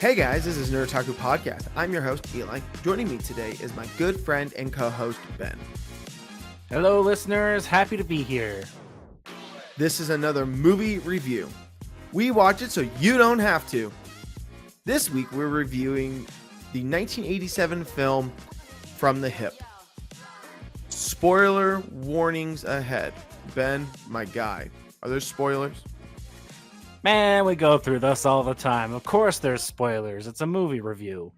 Hey guys, this is Nerd Otaku Podcast. I'm your host, Eli. Joining me today is my good friend and co-host, Ben. Hello, listeners. Happy to be here. This is another movie review. We watch it so you don't have to. This week, we're reviewing the 1987 film From the Hip. Spoiler warnings ahead. Ben, my guy, are there spoilers? Man, we go through this all the time. Of course there's spoilers. It's a movie review.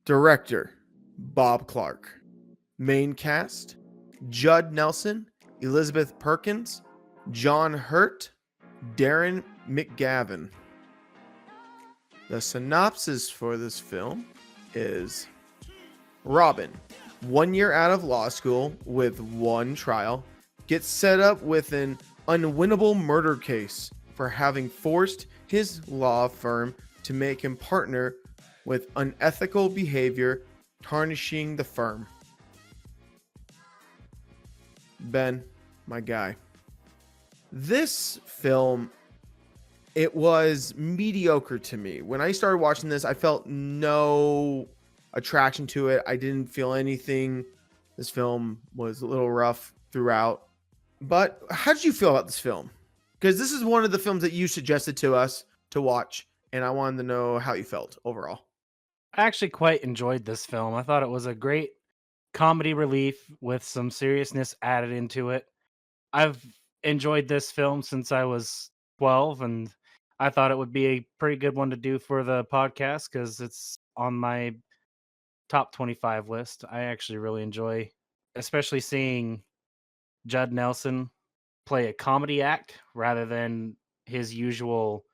Director, Bob Clark. Main cast, Judd Nelson, Elizabeth Perkins, John Hurt, Darren McGavin. The synopsis for this film is Robin, 1 year out of law school with one trial, gets set up with an unwinnable murder case for having forced his law firm to make him partner with unethical behavior, tarnishing the firm. Ben, my guy. This film, it was mediocre to me. When I started watching this, I felt no attraction to it. I didn't feel anything. This film was a little rough throughout. But how did you feel about this film? Because this is one of the films that you suggested to us to watch, and I wanted to know how you felt overall. I actually quite enjoyed this film. I thought it was a great comedy relief with some seriousness added into it. I've enjoyed this film since I was 12, and I thought it would be a pretty good one to do for the podcast because it's on my top 25 list. I actually really enjoy, especially seeing Judd Nelson play a comedy act rather than his usual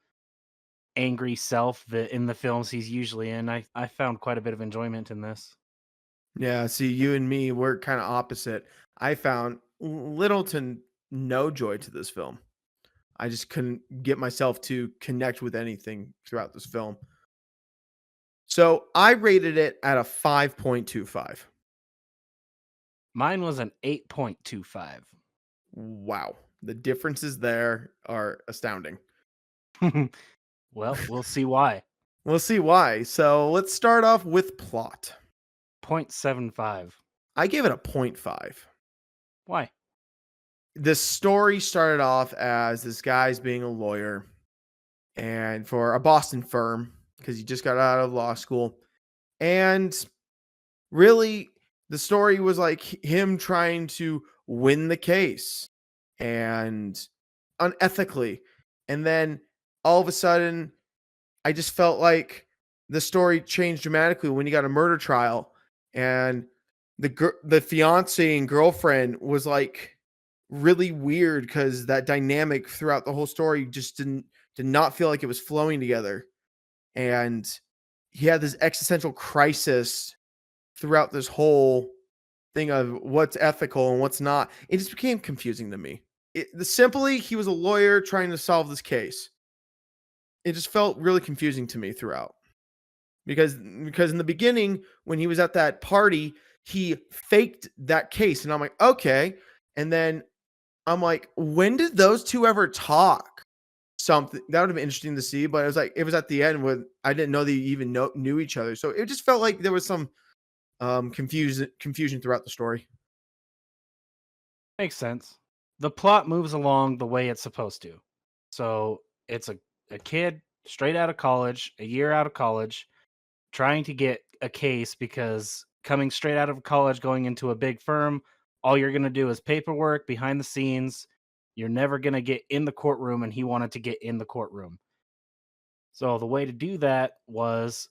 angry self that in the films he's usually in. I found quite a bit of enjoyment in this. Yeah, see, you and me, we're kind of opposite. I found little to no joy to this film. I just couldn't get myself to connect with anything throughout this film. So I rated it at a 5.25. Mine was an 8.25. Wow. The differences there are astounding. Well, we'll see why. We'll see why. So let's start off with plot. 0.75. I gave it a 0.5. Why? The story started off as this guy's being a lawyer and for a Boston firm because he just got out of law school. And really, the story was like him trying to win the case and unethically. And then all of a sudden, I just felt like the story changed dramatically when he got a murder trial, and the fiance and girlfriend was like really weird because that dynamic throughout the whole story just did not feel like it was flowing together, and he had this existential crisis throughout this whole thing of what's ethical and what's not. It just became confusing to me. Simply, he was a lawyer trying to solve this case. It just felt really confusing to me throughout. Because in the beginning, when he was at that party, he faked that case. And I'm like, okay. And then I'm like, when did those two ever talk? Something that would have been interesting to see. But it was at the end when I didn't know they even knew each other. So it just felt like there was some confusion throughout the story. Makes sense. The plot moves along the way it's supposed to. So it's a kid straight out of college, a year out of college, trying to get a case because coming straight out of college, going into a big firm, all you're going to do is paperwork behind the scenes. You're never going to get in the courtroom, and he wanted to get in the courtroom. So the way to do that was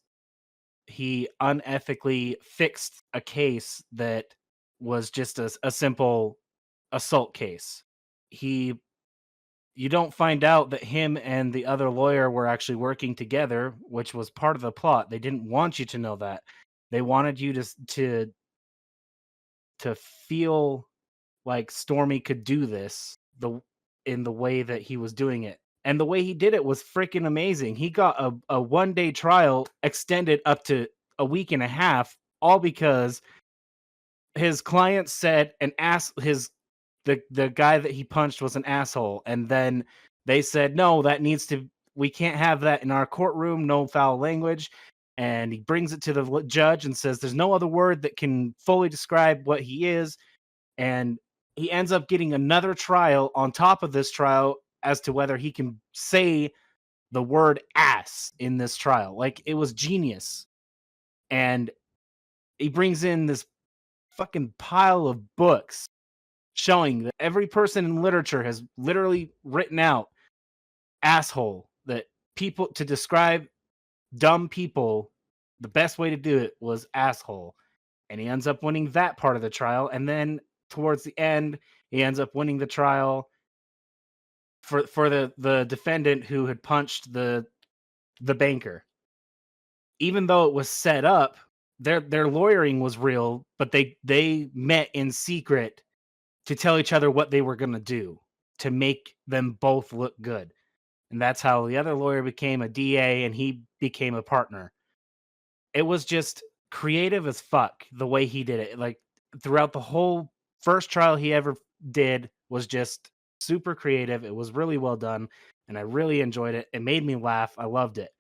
he unethically fixed a case that was just a simple assault case. You don't find out that him and the other lawyer were actually working together, which was part of the plot. They didn't want you to know that. They wanted you to feel like Stormy could do this in the way that he was doing it. And the way he did it was freaking amazing. He got a 1-day trial extended up to a week and a half, all because his client said the guy that he punched was an asshole, and then they said no, that needs to we can't have that in our courtroom, no foul language. And he brings it to the judge and says, there's no other word that can fully describe what he is. And he ends up getting another trial on top of this trial as to whether he can say the word ass in this trial. Like, it was genius. And he brings in this fucking pile of books showing that every person in literature has literally written out asshole, that people to describe dumb people, the best way to do it was asshole. And he ends up winning that part of the trial. And then towards the end, he ends up winning the trial for the defendant who had punched the banker. Even though it was set up, their lawyering was real, but they met in secret to tell each other what they were going to do to make them both look good. And that's how the other lawyer became a DA and he became a partner. It was just creative as fuck the way he did it. Like, throughout the whole first trial he ever did was just super creative. It was really well done and I really enjoyed it. It made me laugh. I loved it.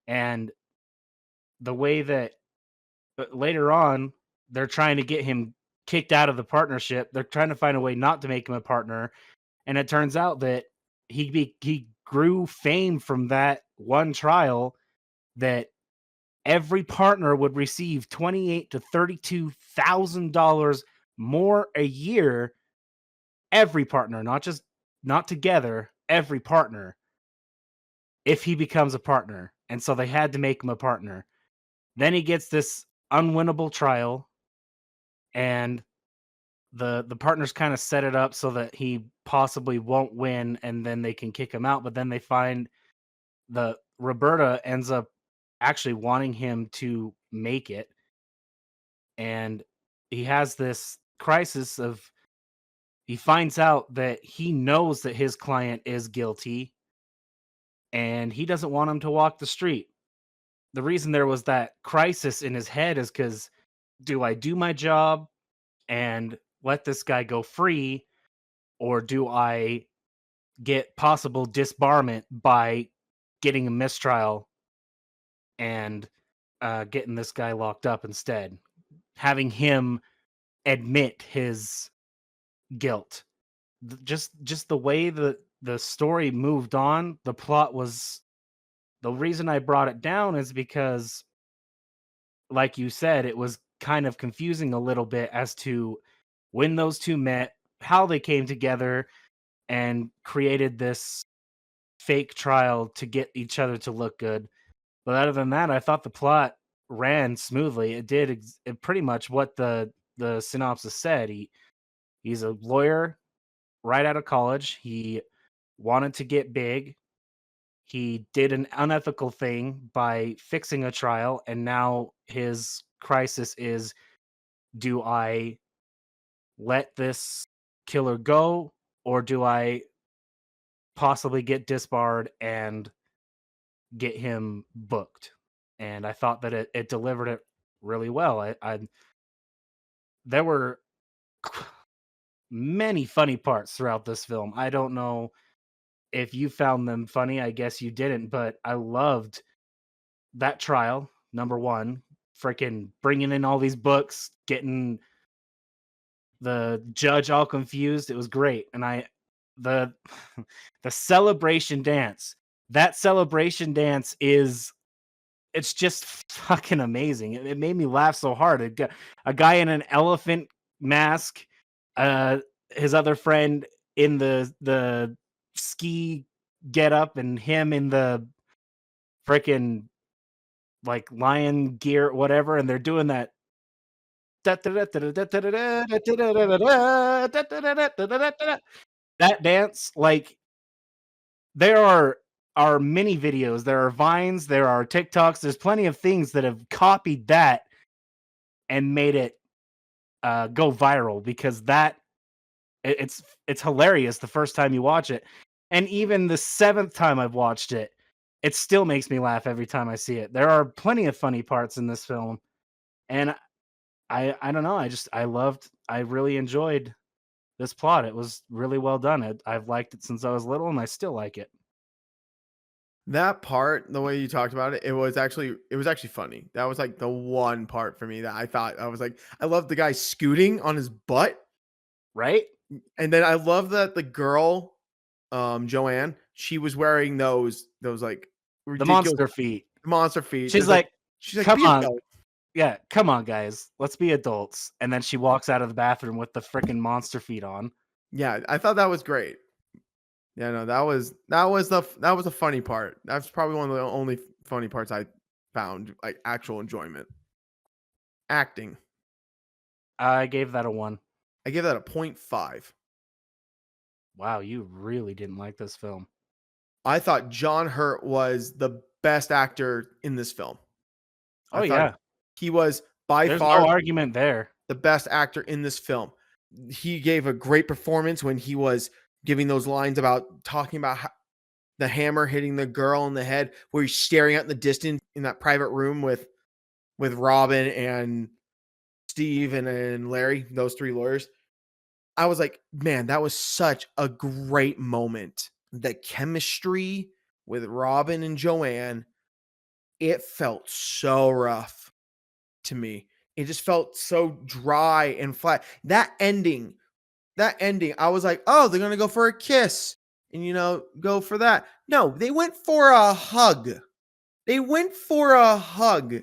And the way that later on they're trying to get him kicked out of the partnership. They're trying to find a way not to make him a partner, and it turns out that he grew fame from that one trial, that every partner would receive 28 to $32,000 more a year. Every partner, not together, every partner, if he becomes a partner. And so they had to make him a partner. Then he gets this unwinnable trial, and the partners kind of set it up so that he possibly won't win, and then they can kick him out. But then they find the Roberta ends up actually wanting him to make it, and he has this crisis of, he finds out that he knows that his client is guilty and he doesn't want him to walk the street. The reason there was that crisis in his head is because, do I do my job and let this guy go free, or do I get possible disbarment by getting a mistrial and getting this guy locked up instead, having him admit his guilt. Just the way the story moved on, the plot was, the reason I brought it down is because, like you said, it was kind of confusing a little bit as to when those two met, how they came together and created this fake trial to get each other to look good. But other than that, I thought the plot ran smoothly. It did it pretty much what the synopsis said. He's a lawyer right out of college. He wanted to get big. He did an unethical thing by fixing a trial, and now his crisis is, do I let this killer go, or do I possibly get disbarred and get him booked? And I thought that it delivered it really well. I there were many funny parts throughout this film. I don't know if you found them funny. I guess you didn't, but I loved that trial. Number one, freaking bringing in all these books, getting the judge all confused. It was great. And the the celebration dance. That celebration dance is, it's just fucking amazing. It made me laugh so hard. A guy in an elephant mask, uh, his other friend in the ski get up, and him in the freaking like lion gear, whatever, and they're doing that that dance. Like, there are many videos, there are vines, there are TikToks, there's plenty of things that have copied that and made it go viral, because that it's hilarious the first time you watch it, and even the seventh time I've watched it, it still makes me laugh every time I see it. There are plenty of funny parts in this film, and I don't know, I really enjoyed this plot. It was really well done. I've liked it since I was little, and I still like it. That part, the way you talked about it, it was actually funny. That was, like, the one part for me that I thought I was like, I love the guy scooting on his butt, right? and then I love that the girl, Joanne, she was wearing those, like, The ridiculous monster feet. monster feet. She's There's like like, she's like, "Come "Be on, adult." yeah, come on, guys, let's be adults." And then she walks out of the bathroom with the freaking monster feet on. Yeah, I thought that was great. Yeah, no, that was the funny part. That's probably one of the only funny parts I found, like, actual enjoyment. Acting. I gave that a 1. I give that a point 5. Wow, you really didn't like this film. I thought John Hurt was the best actor in this film. I Oh, thought yeah. he was by There's no far argument there. the best actor in this film. He gave a great performance when he was giving those lines about talking about the hammer hitting the girl in the head, where he's staring out in the distance in that private room with Robin and Steve and Larry, those three lawyers. I was like, man, that was such a great moment. The chemistry with Robin and Joanne, it felt so rough to me. It just felt so dry and flat. That ending, I was like, oh, they're gonna go for a kiss and go for that. No, they went for a hug. They went for a hug.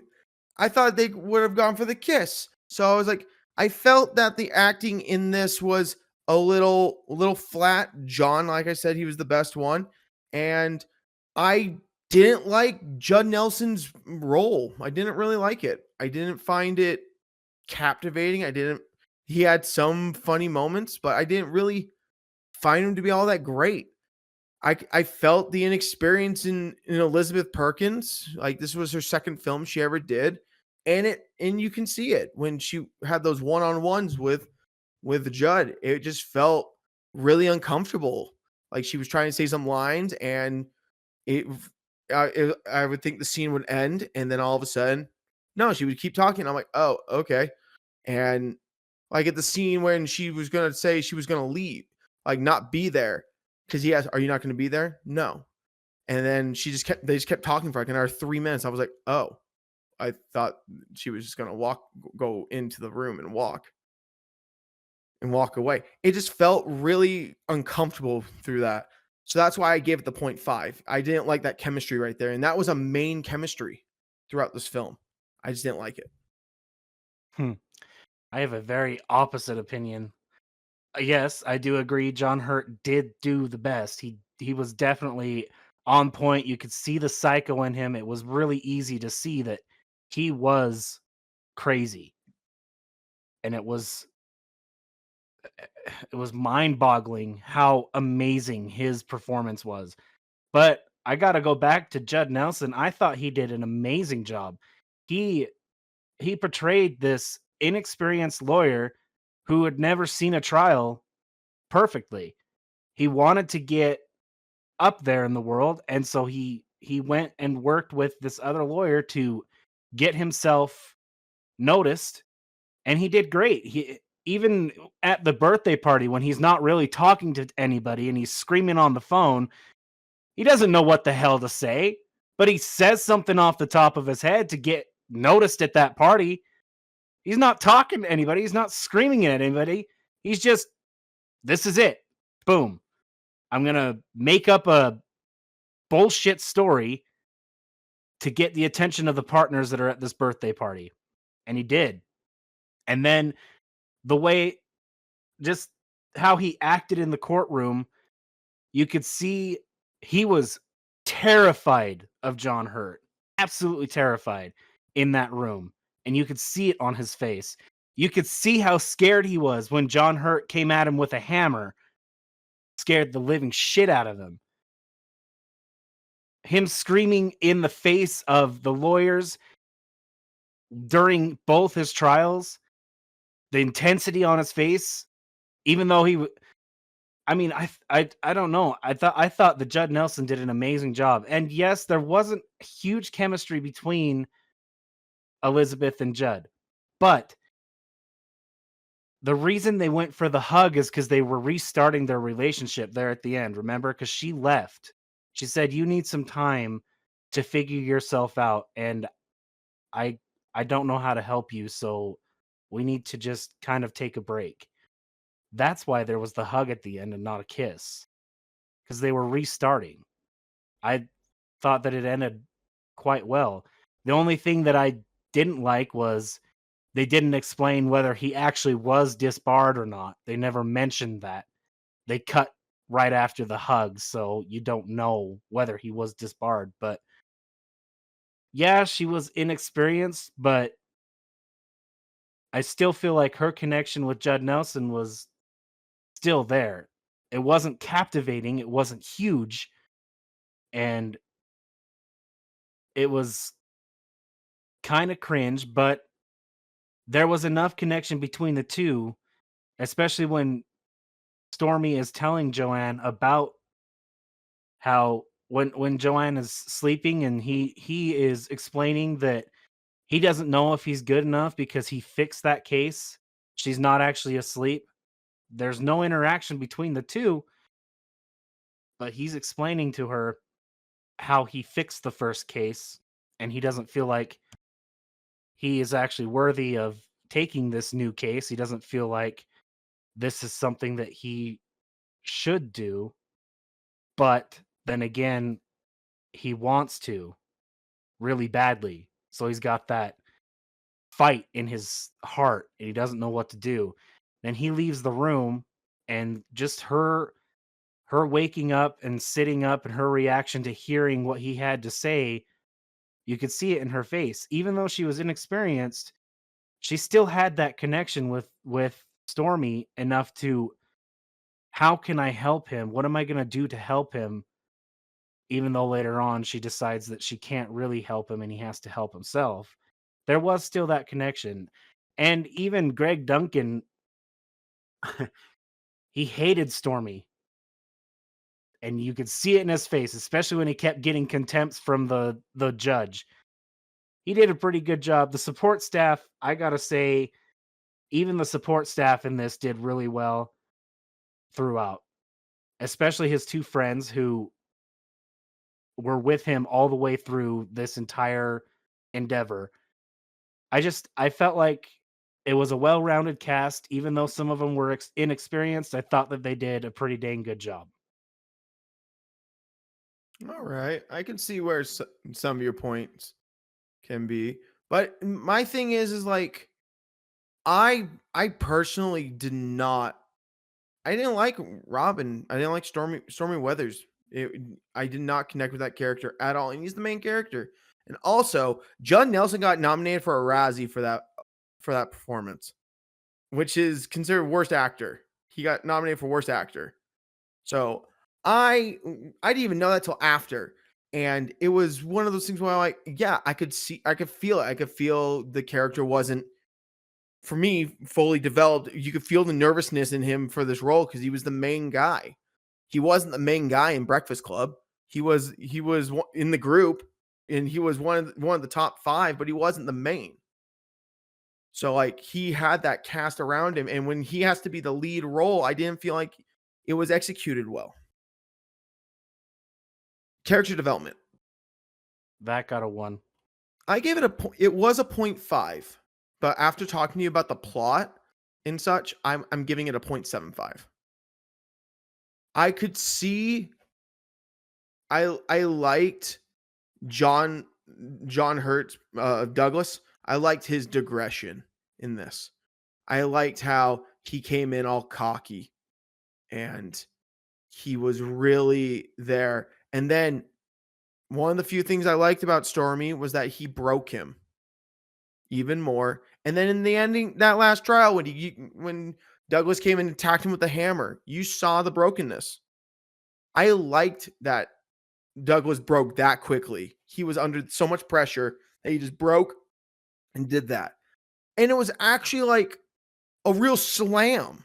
I thought they would have gone for the kiss. So I was like, I felt that the acting in this was a little flat. John, like I said, he was the best one. And I didn't like Judd Nelson's role. I didn't really like it. I didn't find it captivating. I didn't He had some funny moments, but I didn't really find him to be all that great. I felt the inexperience in Elizabeth Perkins. Like, this was her second film she ever did, and you can see it when she had those one-on-ones with Judd. It just felt really uncomfortable. Like, she was trying to say some lines, and I would think the scene would end, and then all of a sudden, no, she would keep talking. I'm like, oh, okay. And like at the scene when she was gonna say she was gonna leave, like not be there, because he asked, "Are you not gonna be there?" No. And then they just kept talking for like another 3 minutes. I was like, oh, I thought she was just gonna go into the room and walk away. It just felt really uncomfortable through that. So that's why I gave it the point 0.5. I didn't like that chemistry right there. And that was a main chemistry throughout this film. I just didn't like it. Hmm. I have a very opposite opinion. Yes, I do agree John Hurt did do the best. He was definitely on point. You could see the psycho in him. It was really easy to see that he was crazy. And it was mind-boggling how amazing his performance was. But I got to go back to Judd Nelson. I thought he did an amazing job. He he portrayed this inexperienced lawyer who had never seen a trial perfectly. He wanted to get up there in the world, and so he went and worked with this other lawyer to get himself noticed, and he did great. He even at the birthday party when he's not really talking to anybody and he's screaming on the phone, he doesn't know what the hell to say, but he says something off the top of his head to get noticed at that party. He's not talking to anybody, he's not screaming at anybody. He's just, "This is it. Boom. I'm gonna make up a bullshit story to get the attention of the partners that are at this birthday party." And he did. And then the way just how he acted in the courtroom, you could see he was terrified of John Hurt. Absolutely terrified in that room. And you could see it on his face. You could see how scared he was when John Hurt came at him with a hammer, scared the living shit out of him. Him screaming in the face of the lawyers during both his trials, the intensity on his face, even though I mean, I don't know. I thought that Judd Nelson did an amazing job. And yes, there wasn't huge chemistry between Elizabeth and Judd. But the reason they went for the hug is because they were restarting their relationship there at the end. Remember? Because she left. She said, "You need some time to figure yourself out, and I I don't know how to help you, so we need to just kind of take a break." That's why there was the hug at the end and not a kiss, because they were restarting. I thought that it ended quite well. The only thing that I didn't like was they didn't explain whether he actually was disbarred or not. They never mentioned that. They cut right after the hug, so you don't know whether he was disbarred. But yeah, she was inexperienced, but I still feel like her connection with Judd Nelson was still there. It wasn't captivating, it wasn't huge, and it was kind of cringe, but there was enough connection between the two, especially when Stormy is telling Joanne about how when Joanne is sleeping and he is explaining that he doesn't know if he's good enough because he fixed that case. She's not actually asleep. There's no interaction between the two, but he's explaining to her how he fixed the first case and he doesn't feel like he is actually worthy of taking this new case. He doesn't feel like this is something that he should do, but then again, he wants to really badly. So he's got that fight in his heart and he doesn't know what to do. Then he leaves the room and just her waking up and sitting up and her reaction to hearing what he had to say, you could see it in her face. Even though she was inexperienced, she still had that connection with Stormy enough to, how can I help him? What am I going to do to help him? Even though later on she decides that she can't really help him and he has to help himself. There was still that connection. And even Greg Duncan, he hated Stormy. And you could see it in his face, especially when he kept getting contempts from the judge. He did a pretty good job. The support staff, I gotta say, even the support staff in this did really well throughout, especially his two friends who were with him all the way through this entire endeavor. I felt like it was a well-rounded cast, even though some of them were inexperienced. I thought that they did a pretty dang good job. All right. I can see where some of your points can be. But my thing is like I personally did not I didn't like Robin. I didn't like Stormy Weathers. I did not connect with that character at all, and he's the main character. And also, Judd Nelson got nominated for a Razzie for that performance, which is considered worst actor. He got nominated for worst actor. So I didn't even know that till after. And it was one of those things where I'm like, yeah, I could feel it. I could feel the character wasn't, for me, fully developed. You could feel the nervousness in him for this role because he was the main guy. He wasn't the main guy in Breakfast Club. He was in the group and he was one of the top 5, but he wasn't the main. So like he had that cast around him, and when he has to be the lead role, I didn't feel like it was executed well. Character development. That got a 1. I gave it a point. It was a point 0.5, but after talking to you about the plot and such, I'm giving it a 0.75. I could see I liked John John Hurt Douglas. I liked his digression in this. I liked how he came in all cocky and he was really there. And then one of the few things I liked about Stormy was that he broke him even more. And then in the ending, that last trial, when Douglas came and attacked him with the hammer, you saw the brokenness. I liked that Douglas broke that quickly. He was under so much pressure that he just broke and did that. And it was actually like a real slam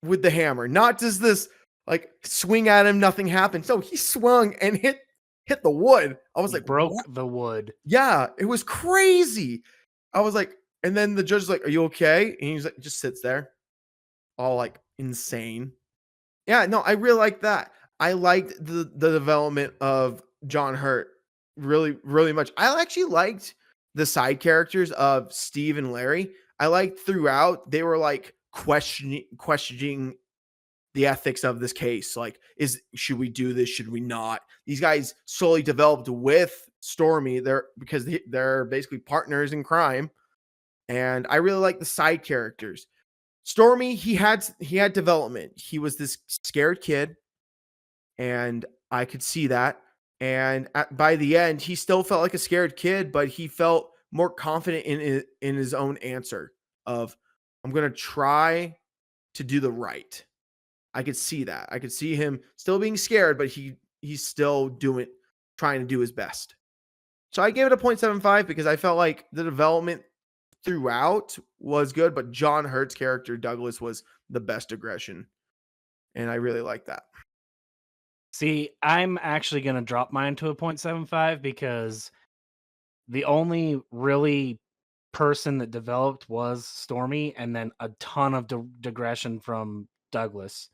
with the hammer, not just this like swing at him, nothing happened. So he swung and hit the wood. I was He like, broke what? the wood. Yeah, it was crazy. I was like, and then the judge is like, "Are you okay?" And he's like, just sits there, all like insane. Yeah, no, I really like that. I liked the development of John Hurt really, really much. I actually liked the side characters of Steve and Larry. I liked throughout they were like questioning the ethics of this case. Like, is should we do this? Should we not? These guys slowly developed with Stormy. They're basically partners in crime, and I really like the side characters. Stormy, he had development. He was this scared kid, and I could see that. And by the end, he still felt like a scared kid, but he felt more confident in his own answer of, "I'm gonna try to do the right." I could see that. I could see him still being scared, but he's still trying to do his best. So I gave it a 0.75 because I felt like the development throughout was good, but John Hurt's character Douglas was the best aggression, and I really like that. See, I'm actually going to drop mine to a 0.75 because the only really person that developed was Stormy, and then a ton of digression from Douglas.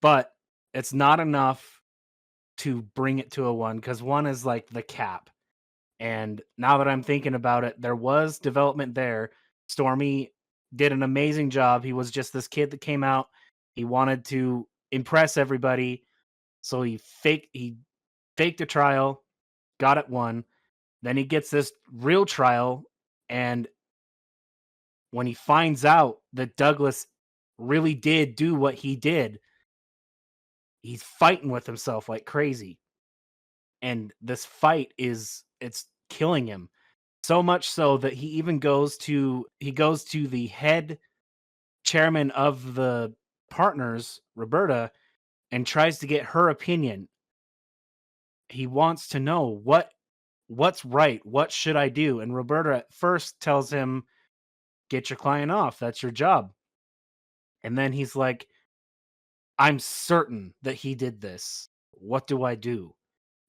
But it's not enough to bring it to a 1 because 1 is like the cap. And now that I'm thinking about it, there was development there. Stormy did an amazing job. He was just this kid that came out. He wanted to impress everybody, so he faked a trial, got it won. Then he gets this real trial, and when he finds out that Douglas really did do what he did, he's fighting with himself like crazy. And this fight it's killing him. So much so that he goes to the head chairman of the partners, Roberta, and tries to get her opinion. He wants to know what's right, what should I do? And Roberta at first tells him, "Get your client off. That's your job." And then he's like, "I'm certain that he did this. What do I do?"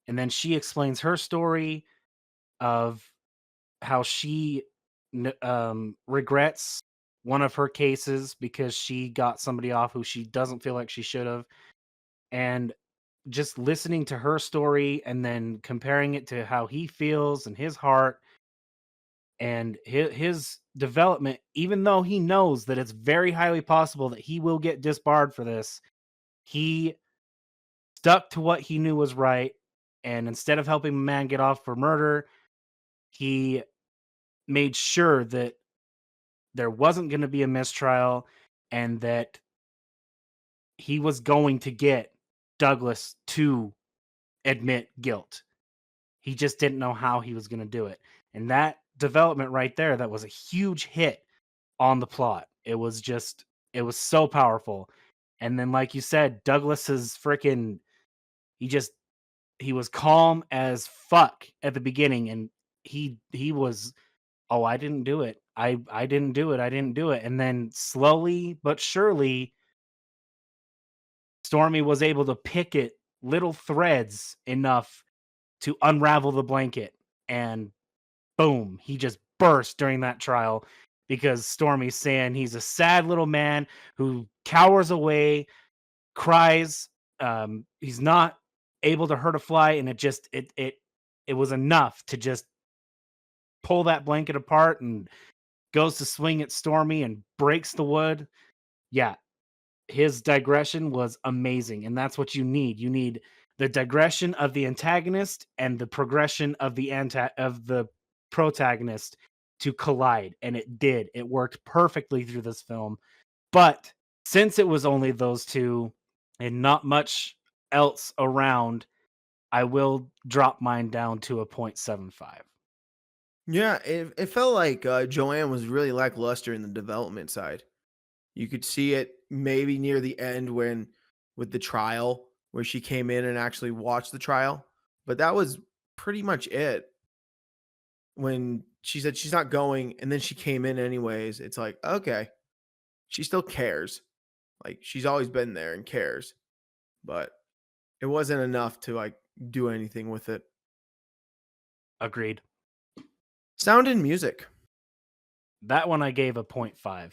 And then she explains her story of how she regrets one of her cases because she got somebody off who she doesn't feel like she should have. And just listening to her story and then comparing it to how he feels and his heart and his development, even though he knows that it's very highly possible that he will get disbarred for this, he stuck to what he knew was right. And instead of helping a man get off for murder, he made sure that there wasn't going to be a mistrial and that he was going to get Douglas to admit guilt. He just didn't know how he was going to do it. And that development right there, that was a huge hit on the plot. It was so powerful. And then, like you said, Douglas's freaking, he just, he was calm as fuck at the beginning. And he was, "Oh, I didn't do it. I didn't do it. I didn't do it." And then slowly but surely, Stormy was able to pick at little threads enough to unravel the blanket, and boom, he just burst during that trial because Stormy's saying he's a sad little man who cowers away, cries. He's not able to hurt a fly, and it was enough to just pull that blanket apart and goes to swing at Stormy and breaks the wood. Yeah, his digression was amazing, and that's what you need. You need the digression of the antagonist and the progression of the protagonist to collide, and it did. It worked perfectly through this film. But since it was only those two and not much else around, I will drop mine down to a 0.75. Yeah, it felt like Joanne was really lackluster in the development side. You could see it maybe near the end when with the trial where she came in and actually watched the trial, but that was pretty much it. When she said she's not going and then she came in anyways, it's like, okay, she still cares. Like she's always been there and cares, but it wasn't enough to like do anything with it. Agreed. Sound and music. That one I gave a 0.5.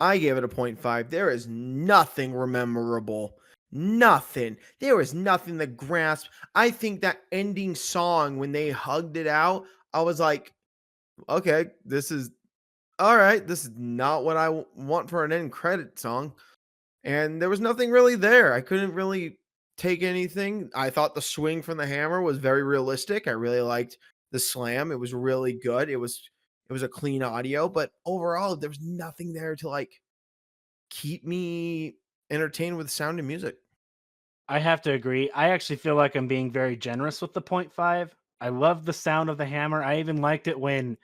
I gave it a point 0.5. There is nothing memorable. Nothing. There was nothing to grasp. I think that ending song when they hugged it out, I was like, "Okay, this is all right. This is not what I want for an end credit song." And there was nothing really there. I couldn't really take anything. I thought the swing from the hammer was very realistic. I really liked the slam. It was really good. It was a clean audio, but overall there was nothing there to like keep me entertained with sound and music. I have to agree. I actually feel like I'm being very generous with the point 0.5. I love the sound of the hammer. I even liked it when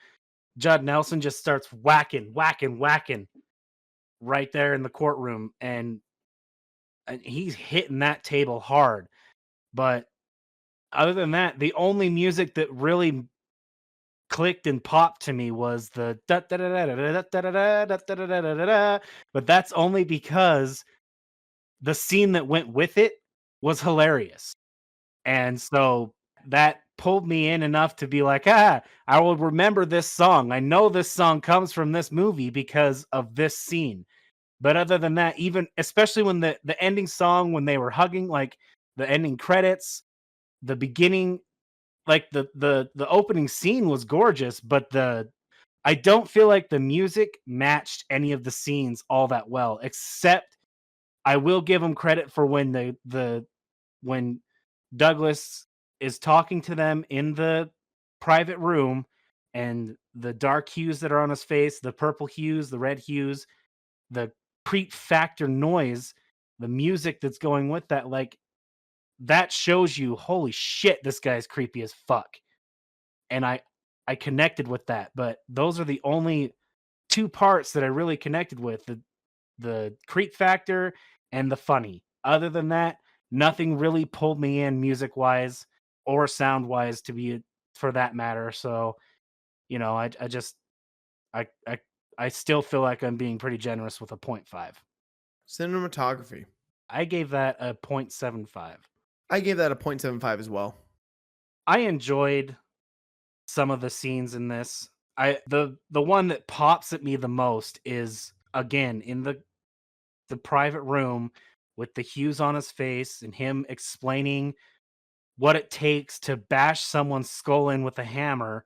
Judd Nelson just starts whacking, whacking, whacking right there in the courtroom, and he's hitting that table hard. But other than that, the only music that really clicked and popped to me was the da da da da da da da da da da da da da da da. But that's only because the scene that went with it was hilarious. And so that pulled me in enough to be like, "Ah, I will remember this song. I know this song comes from this movie because of this scene." But other than that, even especially when the ending song when they were hugging, like the ending credits, the beginning, like the opening scene was gorgeous, but the I don't feel like the music matched any of the scenes all that well, except I will give them credit for when the when Douglas is talking to them in the private room and the dark hues that are on his face, the purple hues, the red hues, the creep factor noise, the music that's going with that, like that shows you, holy shit, this guy's creepy as fuck. And I connected with that, but those are the only two parts that I really connected with, the creep factor and the funny. Other than that, nothing really pulled me in music wise or sound wise to be for that matter. So, I just I I I still feel like I'm being pretty generous with a point 0.5. Cinematography. I gave that a 0.75. I gave that a 0.75 as well. I enjoyed some of the scenes in this. The one that pops at me the most is again in the private room with the hues on his face and him explaining what it takes to bash someone's skull in with a hammer.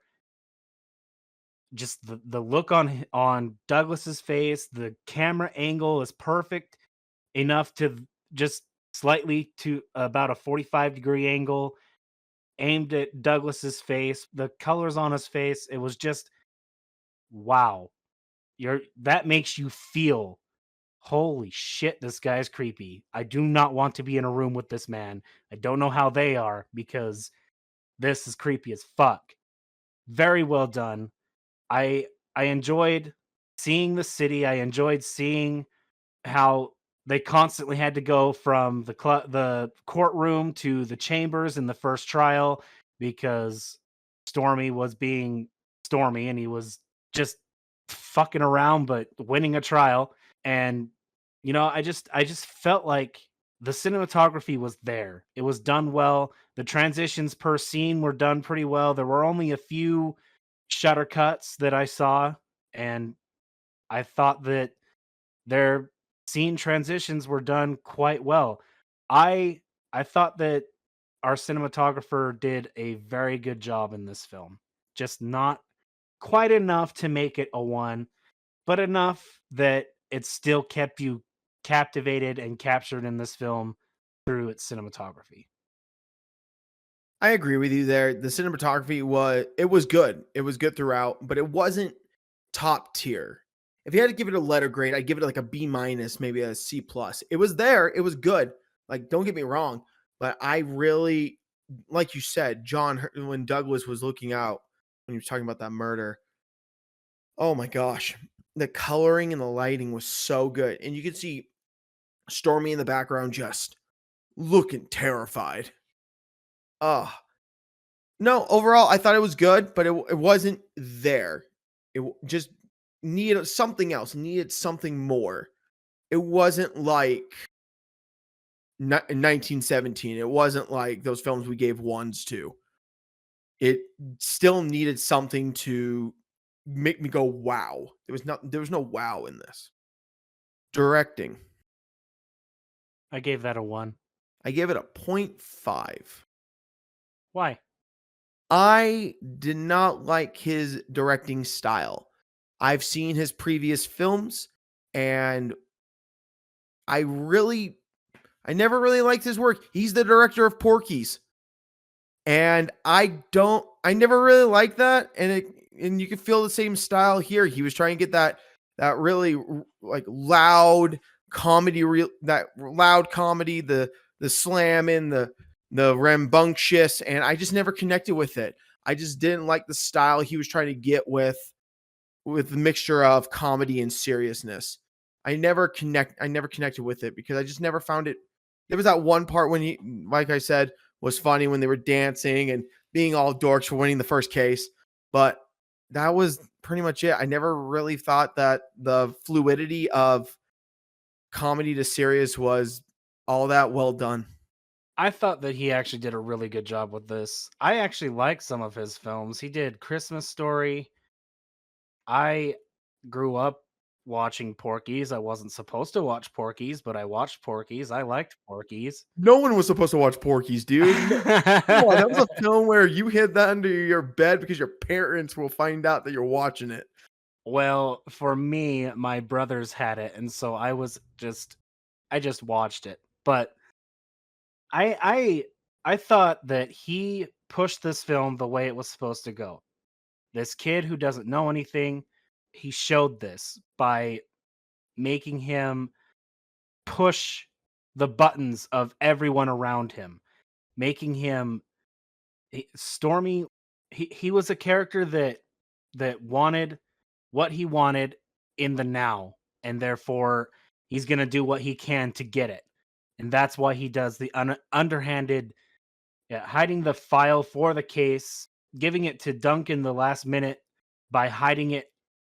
Just the look on Douglas's face, the camera angle is perfect enough to just slightly to about a 45-degree angle aimed at Douglas's face, the colors on his face, it was just wow. That makes you feel, holy shit, this guy's creepy. I do not want to be in a room with this man. I don't know how they are because this is creepy as fuck. Very well done. I enjoyed seeing the city. I enjoyed seeing how they constantly had to go from the courtroom to the chambers in the first trial because Stormy was being Stormy and he was just fucking around but winning a trial. And I just felt like the cinematography was there. It was done well. The transitions per scene were done pretty well. There were only a few shutter cuts that I saw, and I thought that their scene transitions were done quite well. I I thought that our cinematographer did a very good job in this film. Just not quite enough to make it a 1, but enough that it still kept you captivated and captured in this film through its cinematography. I agree with you there. The cinematography was good. It was good throughout, but it wasn't top tier. If you had to give it a letter grade, I'd give it like a B minus, maybe a C plus. It was there. It was good. Like, don't get me wrong, but I really, like you said, when Douglas was looking out when he was talking about that murder. Oh my gosh, the coloring and the lighting was so good, and you could see Stormy in the background just looking terrified. Oh, no, overall, I thought it was good, but it wasn't there. Just needed something else, needed something more. It wasn't like 1917. It wasn't like those films we gave ones to. It still needed something to make me go, "Wow." There was no wow in this. Directing. I gave that a 1. I gave it a point 0.5. Why? I did not like his directing style. I've seen his previous films, and I really I never really liked his work. He's the director of Porky's, and I never really liked that, and you can feel the same style here. He was trying to get that really like loud comedy, the slamming, the rambunctious, and I just never connected with it. I just didn't like the style he was trying to get with the mixture of comedy and seriousness. I never connected with it because I just never found it. There was that one part when he, like I said, was funny when they were dancing and being all dorks for winning the first case, but that was pretty much it. I never really thought that the fluidity of comedy to serious was all that well done. I thought that he actually did a really good job with this. I actually like some of his films. He did Christmas Story. I grew up watching Porky's. I wasn't supposed to watch Porky's, but I watched Porky's. I liked Porky's. No one was supposed to watch Porky's, dude. Come on, that was a film where you hid that under your bed because your parents will find out that you're watching it. Well, for me, my brothers had it, and so I just watched it. But I I thought that he pushed this film the way it was supposed to go. This kid who doesn't know anything, he showed this by making him push the buttons of everyone around him, making him Stormy. He was a character that wanted what he wanted in the now, and therefore he's going to do what he can to get it. And that's why he does the underhanded, yeah, hiding the file for the case, giving it to Duncan the last minute by hiding it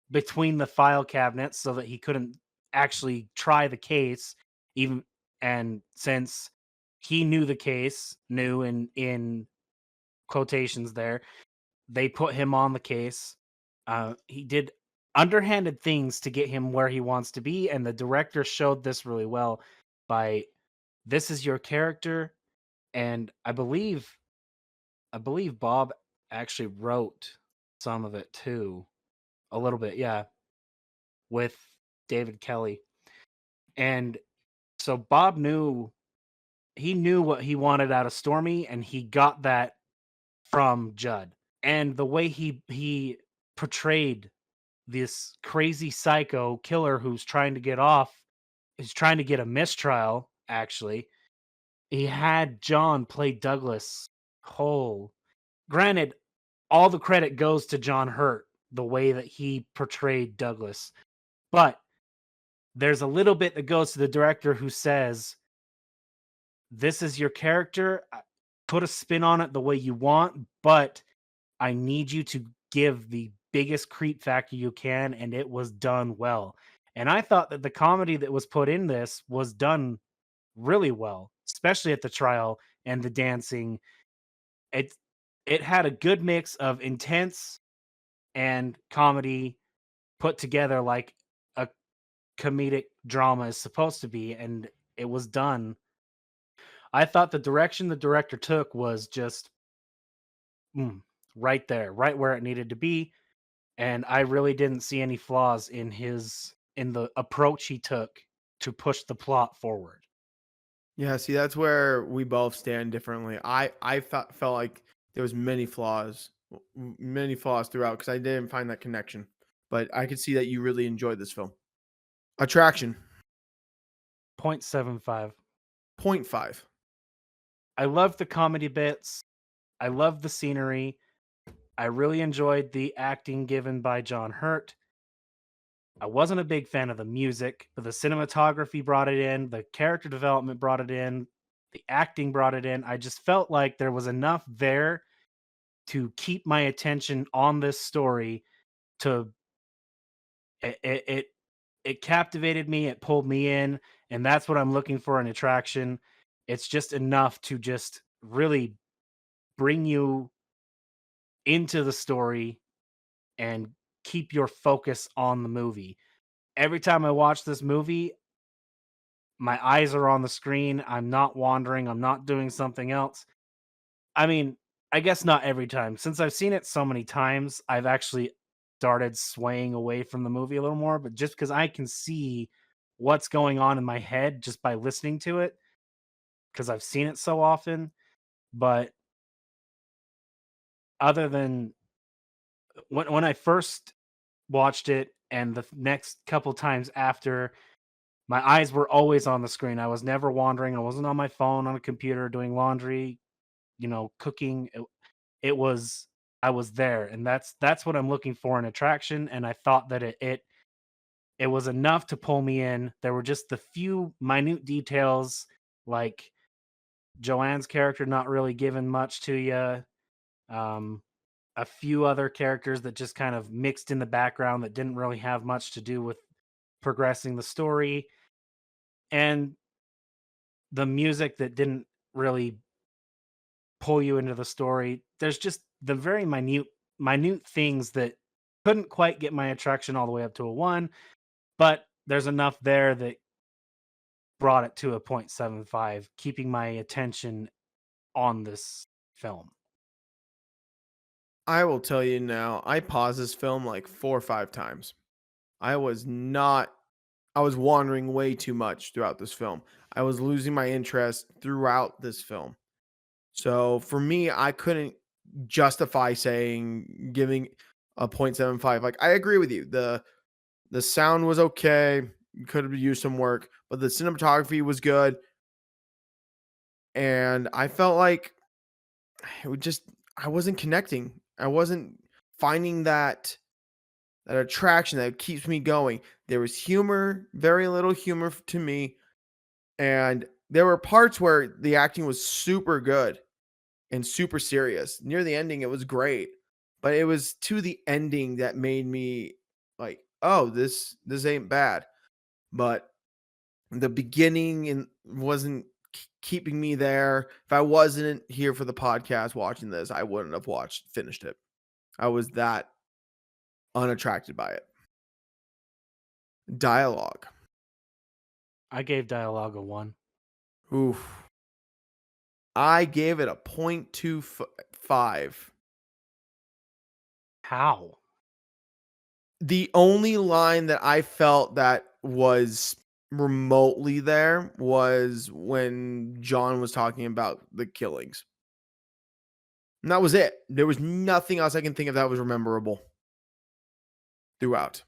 between the file cabinets so that he couldn't actually try the case. Even and since he knew the case, knew in quotations there, they put him on the case. He did underhanded things to get him where he wants to be, and the director showed this really well by this is your character, and I believe Bob actually wrote some of it too, a little bit, yeah, with David Kelly. And so Bob knew he knew what he wanted out of Stormy, and he got that from Judd. And the way he portrayed this crazy psycho killer who's trying to get off, is trying to get a mistrial, actually. He had John play Douglas whole. Granted, all the credit goes to John Hurt, the way that he portrayed Douglas. But there's a little bit that goes to the director who says, "This is your character. Put a spin on it the way you want, but I need you to give the biggest creep factor you can," and it was done well. And I thought that the comedy that was put in this was done really well, especially at the trial and the dancing. It it had a good mix of intense and comedy put together like a comedic drama is supposed to be, and it was done. I thought the direction the director took was just mm, right there, right where it needed to be, and I really didn't see any flaws in the approach he took to push the plot forward. Yeah, see, that's where we both stand differently. Felt like there was many flaws throughout because I didn't find that connection. But I could see that you really enjoyed this film. Attraction, 0.75. point 0.5. I love the comedy bits. I love the scenery. I really enjoyed the acting given by John Hurt. I wasn't a big fan of the music, but the cinematography brought it in, the character development brought it in, the acting brought it in. I just felt like there was enough there to keep my attention on this story. To it it captivated me, it pulled me in, and that's what I'm looking for in attraction. It's just enough to just really bring you into the story and keep your focus on the movie. Every time I watch this movie, my eyes are on the screen, I'm not wandering, I'm not doing something else. I mean, I guess not every time. Since I've seen it so many times, I've actually started swaying away from the movie a little more, but just because I can see what's going on in my head just by listening to it, because I've seen it so often. But other than when I first watched it and the next couple times after, my eyes were always on the screen. I was never wandering. I wasn't on my phone, on a computer, doing laundry, cooking. It was I was there, and that's what I'm looking for in attraction, and I thought that it was enough to pull me in. There were just the few minute details, like Joanne's character not really giving much to you, um, a few other characters that just kind of mixed in the background that didn't really have much to do with progressing the story, and the music that didn't really pull you into the story. There's just the very minute things that couldn't quite get my attraction all the way up to a 1, but there's enough there that brought it to a 0.75, keeping my attention on this film. I will tell you now, I paused this film like 4 or 5 times. I was not I was wandering way too much throughout this film. I was losing my interest throughout this film. So for me, I couldn't justify saying giving a 0.75. Like I agree with you. The sound was okay. Could have used some work, but the cinematography was good. And I felt like it would just I wasn't connecting. I wasn't finding that attraction that keeps me going. There was humor, very little humor to me, and there were parts where the acting was super good and super serious. Near the ending, it was great, but it was to the ending that made me like, "Oh, this ain't bad." But the beginning and wasn't keeping me there. If I wasn't here for the podcast watching this, I wouldn't have finished it. I was that unattracted by it. Dialogue. I gave dialogue a 1. Oof. I gave it a 0.25. How? The only line that I felt that was remotely there was when John was talking about the killings. And that was it. There was nothing else I can think of that was memorable throughout.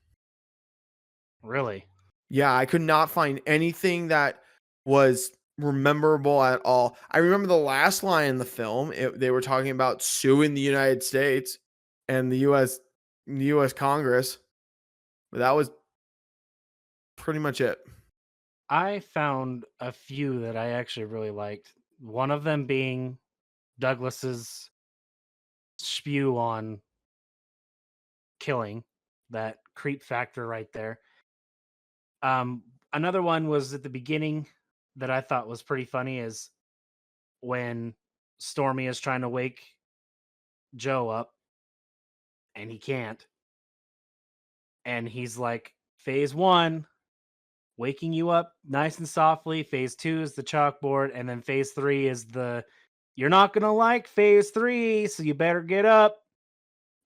Really? Yeah, I could not find anything that was memorable at all. I remember the last line in the film, they were talking about suing the United States and the US Congress, but that was pretty much it. I found a few that I actually really liked. One of them being Douglas's spew on killing, that creep factor right there. Another one was at the beginning that I thought was pretty funny is when Stormy is trying to wake Joe up and he can't. And he's like, phase 1, waking you up nice and softly. Phase 2 is the chalkboard. And then phase 3 is you're not going to like phase 3, so you better get up.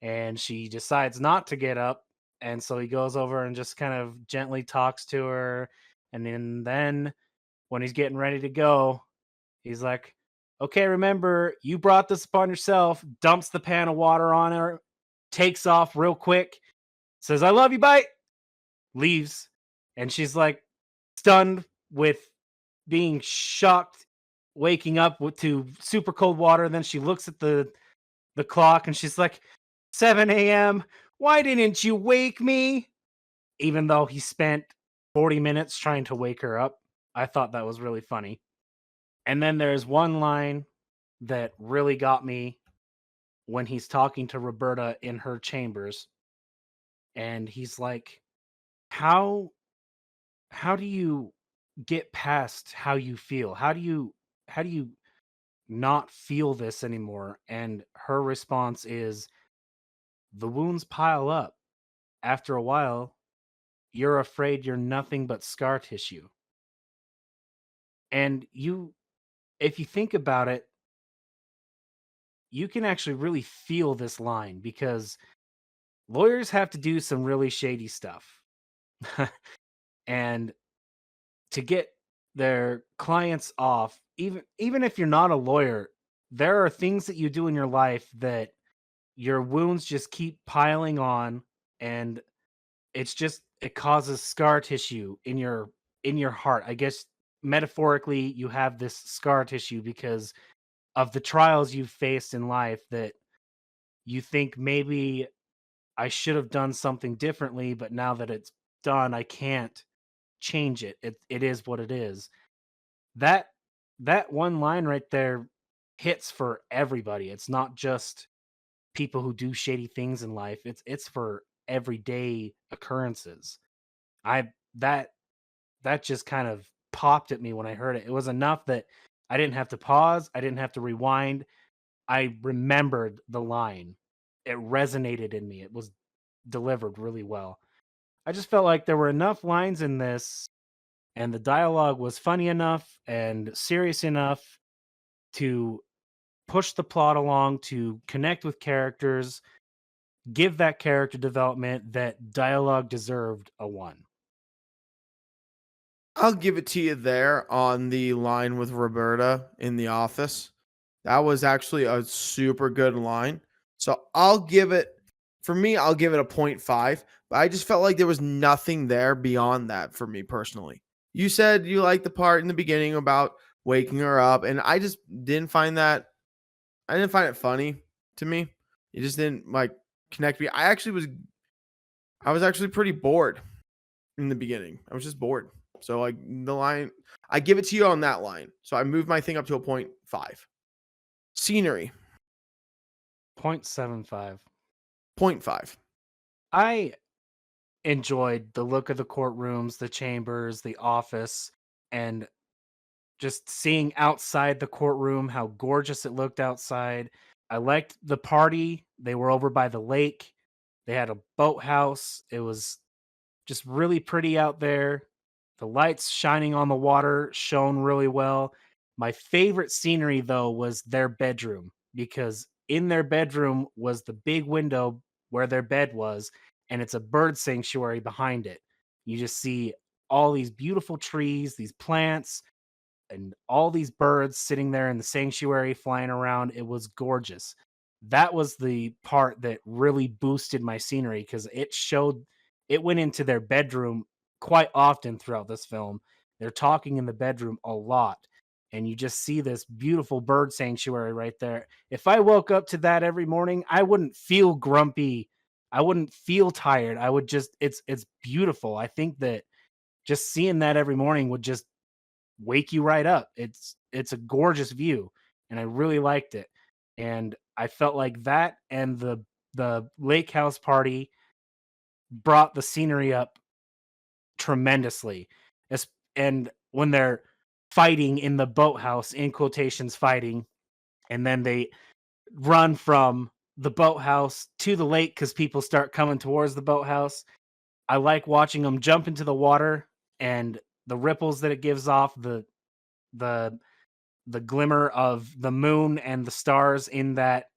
And she decides not to get up. And so he goes over and just kind of gently talks to her. And then when he's getting ready to go, he's like, okay, remember, you brought this upon yourself, dumps the pan of water on her, takes off real quick, says, I love you, bye, leaves. And she's like stunned with being shocked, waking up to super cold water. And then she looks at the clock and she's like, 7 a.m. Why didn't you wake me? Even though he spent 40 minutes trying to wake her up. I thought that was really funny. And then there's one line that really got me when he's talking to Roberta in her chambers. And he's like, How how do you get past how you feel? How do you not feel this anymore? And her response is, the wounds pile up. After a while, you're afraid you're nothing but scar tissue. And if you think about it, you can actually really feel this line because lawyers have to do some really shady stuff. And to get their clients off, even if you're not a lawyer, there are things that you do in your life that your wounds just keep piling on, and it causes scar tissue in your heart. I guess metaphorically you have this scar tissue because of the trials you've faced in life that you think maybe I should have done something differently, but now that it's done, I can't change it. It is what it is. That that one line right there hits for everybody. It's not just people who do shady things in life. It's for everyday occurrences. I that that just kind of popped at me when I heard it. It was enough that I didn't have to pause, I didn't have to rewind. I remembered the line. It resonated in me. It was delivered really well. I just felt like there were enough lines in this and the dialogue was funny enough and serious enough to push the plot along, to connect with characters, give that character development that dialogue deserved a 1. I'll give it to you there on the line with Roberta in The Office. That was actually a super good line. So I'll give it, for me, I'll give it a point 0.5, but I just felt like there was nothing there beyond that for me personally. You said you liked the part in the beginning about waking her up, and I just didn't find that, I didn't find it funny to me. It just didn't like connect me. I was actually pretty bored in the beginning. I was just bored. So like the line, I give it to you on that line. So I moved my thing up to a point 0.5. Scenery, 0.75. point 0.5. I enjoyed the look of the courtrooms, the chambers, the office, and just seeing outside the courtroom how gorgeous it looked outside. I liked the party. They were over by the lake. They had a boathouse. It was just really pretty out there. The lights shining on the water shone really well. My favorite scenery, though, was their bedroom because in their bedroom was the big window where their bed was, and it's a bird sanctuary behind it. You just see all these beautiful trees, these plants, and all these birds sitting there in the sanctuary flying around. It was gorgeous. That was the part that really boosted my scenery because it went into their bedroom quite often throughout this film. They're talking in the bedroom a lot. And you just see this beautiful bird sanctuary right there. If I woke up to that every morning, I wouldn't feel grumpy. I wouldn't feel tired. I would just it's beautiful. I think that just seeing that every morning would just wake you right up. It's a gorgeous view, and I really liked it. And I felt like that and the lake house party brought the scenery up tremendously. And when they're fighting in the boathouse, in quotations, fighting, and then they run from the boathouse to the lake because people start coming towards the boathouse. I like watching them jump into the water and the ripples that it gives off, the the glimmer of the moon and the stars in that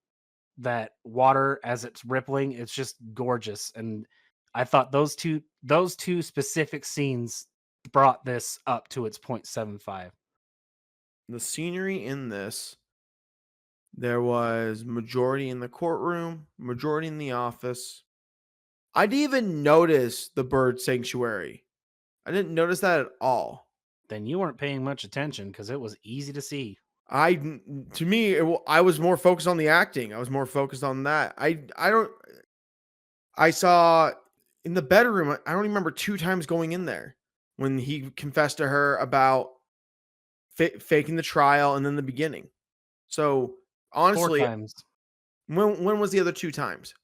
water as it's rippling. It's just gorgeous, and I thought those two specific scenes brought this up to its 0.75. The scenery in this, there was majority in the courtroom, majority in the office. I didn't even notice the bird sanctuary. I didn't notice that at all. Then you weren't paying much attention because it was easy to see. To me, I was more focused on the acting. I was more focused on that. I don't. I saw in the bedroom. I don't remember 2 times going in there when he confessed to her about faking the trial and then the beginning. So Four honestly, times. when was the other 2 times?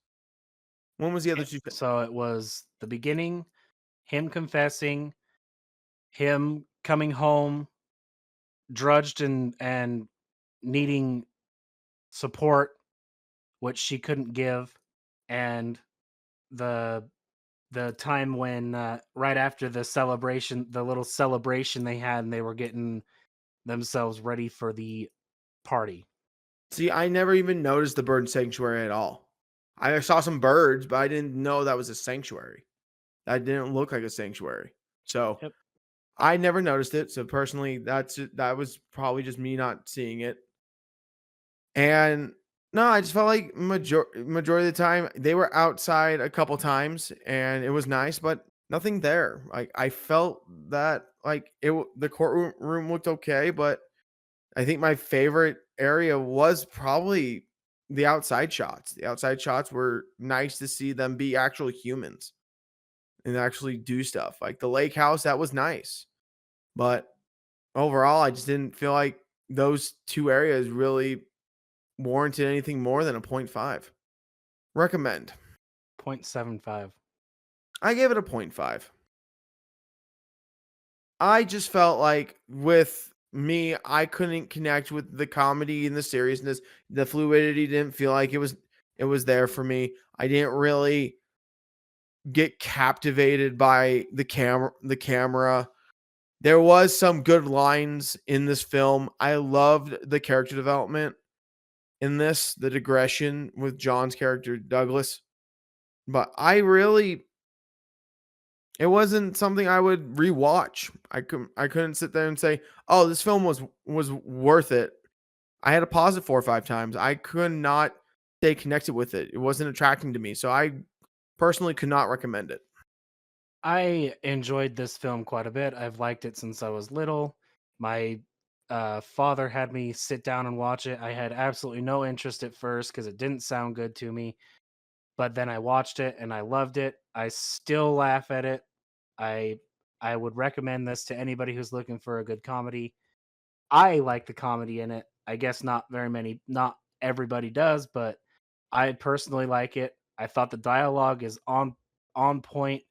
When was the other two? So it was the beginning, him confessing, him coming home, drudged and needing support, which she couldn't give, and the the time when right after the celebration, the little celebration they had, and they were getting themselves ready for the party. See, I never even noticed the bird sanctuary at all. I saw some birds, but I didn't know that was a sanctuary. That didn't look like a sanctuary. So Yep. I never noticed it. So personally, that was probably just me not seeing it. And no, I just felt like majority of the time they were outside a couple times and it was nice, but nothing there. Like I felt that like the courtroom room looked okay, but I think my favorite area was probably the outside shots. The outside shots were nice to see them be actual humans and actually do stuff. Like the lake house, that was nice. But overall, I just didn't feel like those two areas really warranted anything more than a point 0.5. Recommend. 0.75. I gave it a point 0.5. I just felt like with me, I couldn't connect with the comedy and the seriousness. The fluidity didn't feel like it was there for me. I didn't really get captivated by the camera. There was some good lines in this film. I loved the character development in this, the digression with John's character Douglas. But it wasn't something I would rewatch. I couldn't sit there and say, "Oh, this film was worth it." I had to pause it 4 or 5 times. I could not stay connected with it. It wasn't attracting to me, so I personally could not recommend it. I enjoyed this film quite a bit. I've liked it since I was little. My father had me sit down and watch it. I had absolutely no interest at first because it didn't sound good to me. But then I watched it and I loved it. I still laugh at it. I I would recommend this to anybody who's looking for a good comedy. I like the comedy in it. I guess not everybody does, but I personally like it. I thought the dialogue is on point.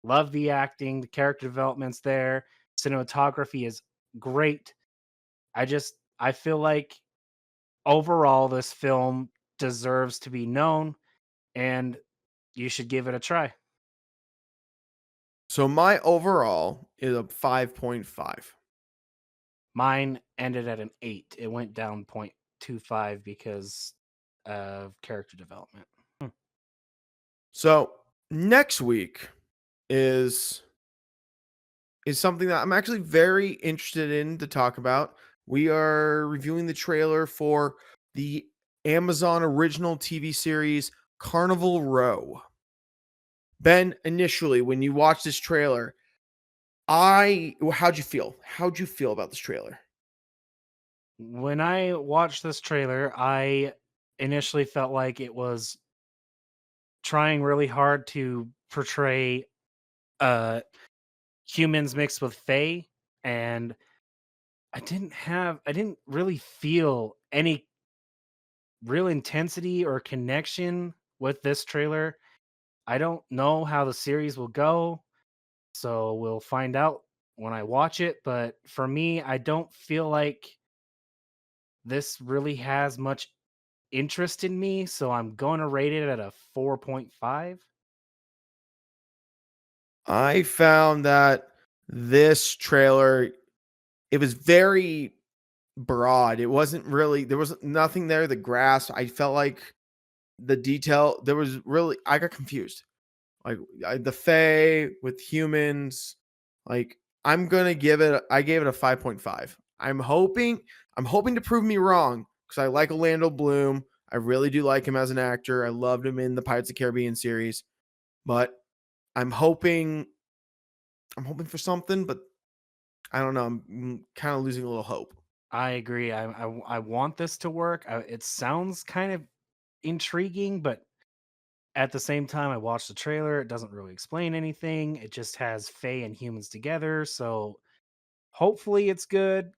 Love the acting, the character development's there. Cinematography is great. I feel like overall this film deserves to be known and you should give it a try. So my overall is a 5.5. Mine ended at an 8. It went down 0.25 because of character development. So next week is is something that I'm actually very interested in to talk about. We are reviewing the trailer for the Amazon original TV series Carnival Row. Ben, initially when you watched this trailer, how'd you feel? How'd you feel about this trailer? When I watched this trailer, I initially felt like it was trying really hard to portray uh humans mixed with fae, and I didn't really feel any real intensity or connection with this trailer. I don't know how the series will go, so we'll find out when I watch it, but for me, I don't feel like this really has much interest in me, so I'm going to rate it at a 4.5. I found that this trailer, it was very broad. It wasn't really there was nothing there the grass. I felt like the detail there was really I got confused. Like the Fae with humans, like I gave it a 5.5. I'm hoping to prove me wrong because I like Orlando Bloom. I really do like him as an actor. I loved him in the Pirates of the Caribbean series, but I'm hoping I'm hoping for something, but I don't know. I'm kind of losing a little hope. I agree. I want this to work. It sounds kind of intriguing, but at the same time, I watched the trailer. It doesn't really explain anything. It just has Fae and humans together. So hopefully it's good.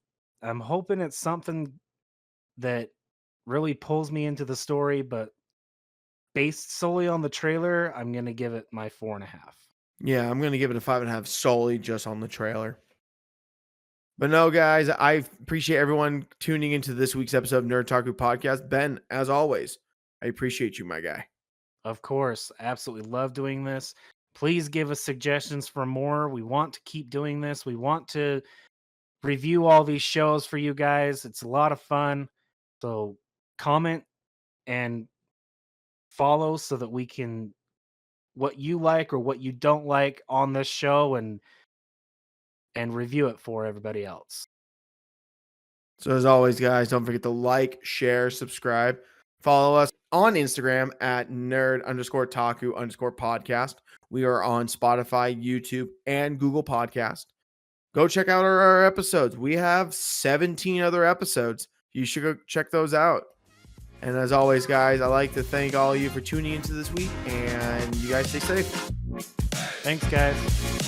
I'm hoping it's something that really pulls me into the story, but based solely on the trailer, I'm going to give it my 4.5. Yeah, I'm gonna give it a 5.5 solely just on the trailer. But no, guys, I appreciate everyone tuning into this week's episode of Nerd Taku Podcast. Ben, as always, I appreciate you, my guy. Of course, absolutely love doing this. Please give us suggestions for more. We want to keep doing this. We want to review all these shows for you guys. It's a lot of fun. So comment and follow so that we can what you like or what you don't like on this show and review it for everybody else. So as always, guys, don't forget to like, share, subscribe. Follow us on Instagram at nerd_taku_podcast. We are on Spotify, YouTube, and Google Podcast. Go check out our episodes. We have 17 other episodes. You should go check those out. And as always, guys, I'd like to thank all of you for tuning into this week, and you guys stay safe. Thanks, guys.